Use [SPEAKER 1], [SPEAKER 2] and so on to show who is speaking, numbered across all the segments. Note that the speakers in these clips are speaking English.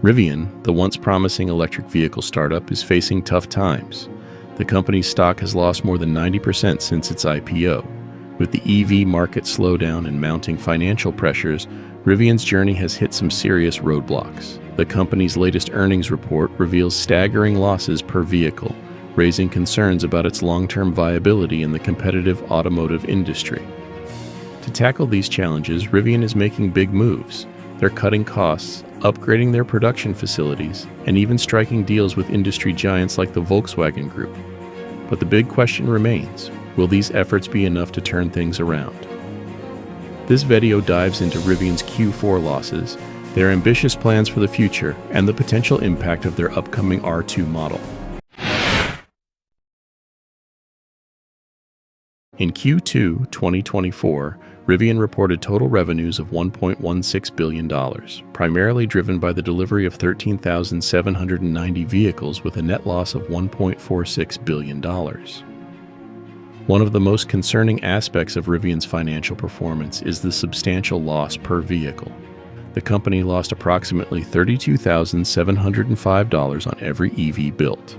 [SPEAKER 1] Rivian, the once promising electric vehicle startup, is facing tough times. The company's stock has lost more than 90% since its IPO. With the EV market slowdown and mounting financial pressures, Rivian's journey has hit some serious roadblocks. The company's latest earnings report reveals staggering losses per vehicle, raising concerns about its long-term viability in the competitive automotive industry. To tackle these challenges, Rivian is making big moves. They're cutting costs, upgrading their production facilities, and even striking deals with industry giants like the Volkswagen Group. But the big question remains, will these efforts be enough to turn things around? This video dives into Rivian's Q4 losses, their ambitious plans for the future, and the potential impact of their upcoming R2 model. In Q2 2024, Rivian reported total revenues of $1.16 billion, primarily driven by the delivery of 13,790 vehicles with a net loss of $1.46 billion. One of the most concerning aspects of Rivian's financial performance is the substantial loss per vehicle. The company lost approximately $32,705 on every EV built.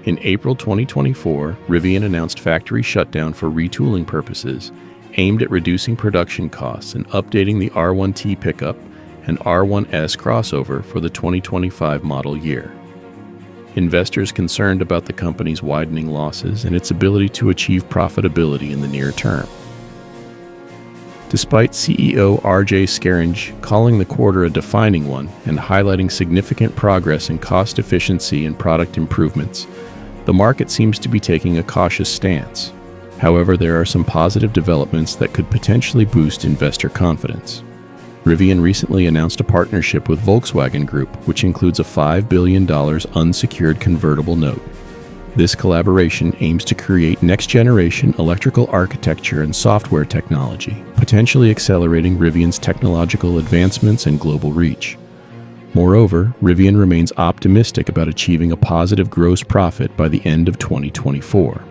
[SPEAKER 1] In April 2024, Rivian announced factory shutdown for retooling purposes, aimed at reducing production costs and updating the R1T pickup and R1S crossover for the 2025 model year. Investors concerned about the company's widening losses and its ability to achieve profitability in the near term. Despite CEO RJ Scaringe calling the quarter a defining one and highlighting significant progress in cost efficiency and product improvements, the market seems to be taking a cautious stance. However, there are some positive developments that could potentially boost investor confidence. Rivian recently announced a partnership with Volkswagen Group, which includes a $5 billion unsecured convertible note. This collaboration aims to create next-generation electrical architecture and software technology, potentially accelerating Rivian's technological advancements and global reach. Moreover, Rivian remains optimistic about achieving a positive gross profit by the end of 2024.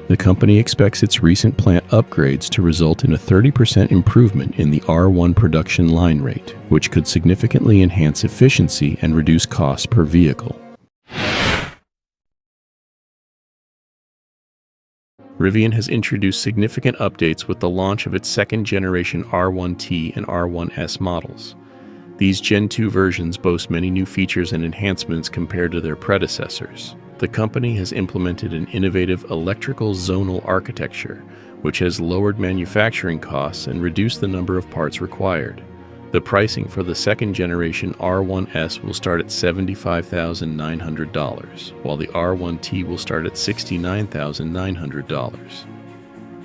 [SPEAKER 1] The company expects its recent plant upgrades to result in a 30% improvement in the R1 production line rate, which could significantly enhance efficiency and reduce costs per vehicle. Rivian has introduced significant updates with the launch of its second-generation R1T and R1S models. These Gen 2 versions boast many new features and enhancements compared to their predecessors. The company has implemented an innovative electrical zonal architecture, which has lowered manufacturing costs and reduced the number of parts required. The pricing for the second-generation R1S will start at $75,900, while the R1T will start at $69,900.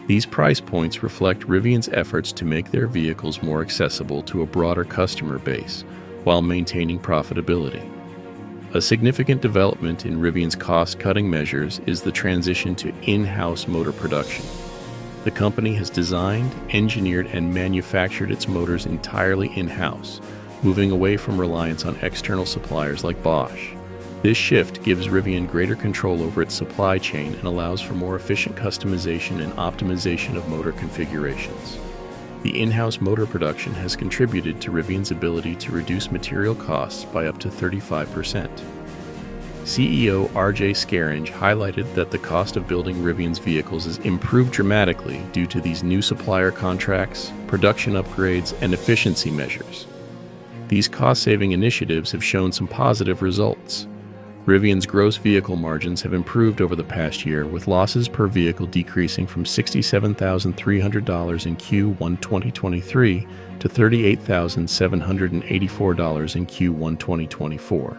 [SPEAKER 1] These price points reflect Rivian's efforts to make their vehicles more accessible to a broader customer base while maintaining profitability. A significant development in Rivian's cost-cutting measures is the transition to in-house motor production. The company has designed, engineered, and manufactured its motors entirely in-house, moving away from reliance on external suppliers like Bosch. This shift gives Rivian greater control over its supply chain and allows for more efficient customization and optimization of motor configurations. The in-house motor production has contributed to Rivian's ability to reduce material costs by up to 35%. CEO RJ Scaringe highlighted that the cost of building Rivian's vehicles has improved dramatically due to these new supplier contracts, production upgrades, and efficiency measures. These cost-saving initiatives have shown some positive results. Rivian's gross vehicle margins have improved over the past year, with losses per vehicle decreasing from $67,300 in Q1 2023 to $38,784 in Q1 2024.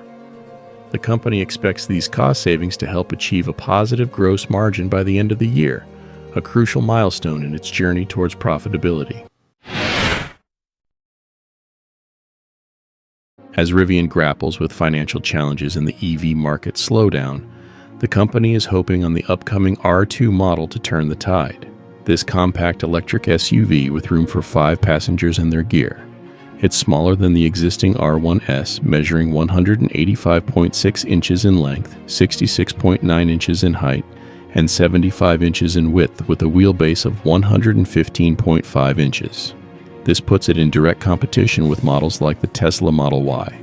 [SPEAKER 1] The company expects these cost savings to help achieve a positive gross margin by the end of the year, a crucial milestone in its journey towards profitability. As Rivian grapples with financial challenges in the EV market slowdown, the company is hoping on the upcoming R2 model to turn the tide. This compact electric SUV with room for 5 passengers and their gear. It's smaller than the existing R1S, measuring 185.6 inches in length, 66.9 inches in height, and 75 inches in width with a wheelbase of 115.5 inches. This puts it in direct competition with models like the Tesla Model Y.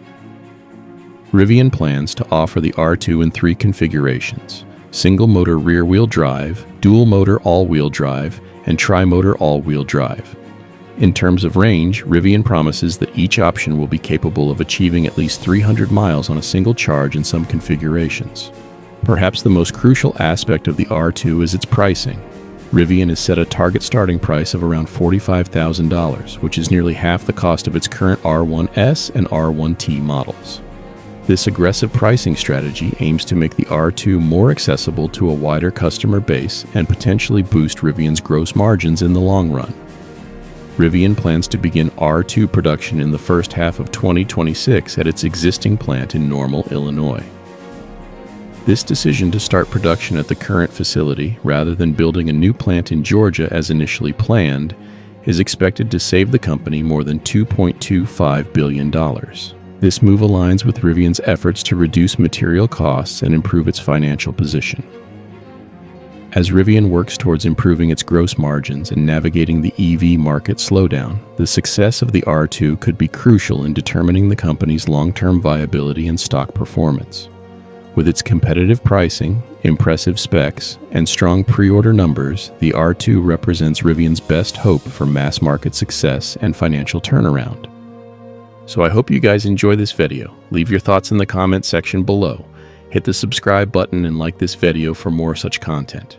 [SPEAKER 1] Rivian plans to offer the R2 in 3 configurations: single-motor rear-wheel drive, dual-motor all-wheel drive, and tri-motor all-wheel drive. In terms of range, Rivian promises that each option will be capable of achieving at least 300 miles on a single charge in some configurations. Perhaps the most crucial aspect of the R2 is its pricing. Rivian has set a target starting price of around $45,000, which is nearly half the cost of its current R1S and R1T models. This aggressive pricing strategy aims to make the R2 more accessible to a wider customer base and potentially boost Rivian's gross margins in the long run. Rivian plans to begin R2 production in the first half of 2026 at its existing plant in Normal, Illinois. This decision to start production at the current facility, rather than building a new plant in Georgia as initially planned, is expected to save the company more than $2.25 billion. This move aligns with Rivian's efforts to reduce material costs and improve its financial position. As Rivian works towards improving its gross margins and navigating the EV market slowdown, the success of the R2 could be crucial in determining the company's long-term viability and stock performance. With its competitive pricing, impressive specs, and strong pre-order numbers, the R2 represents Rivian's best hope for mass-market success and financial turnaround. So I hope you guys enjoy this video. Leave your thoughts in the comment section below. Hit the subscribe button and like this video for more such content.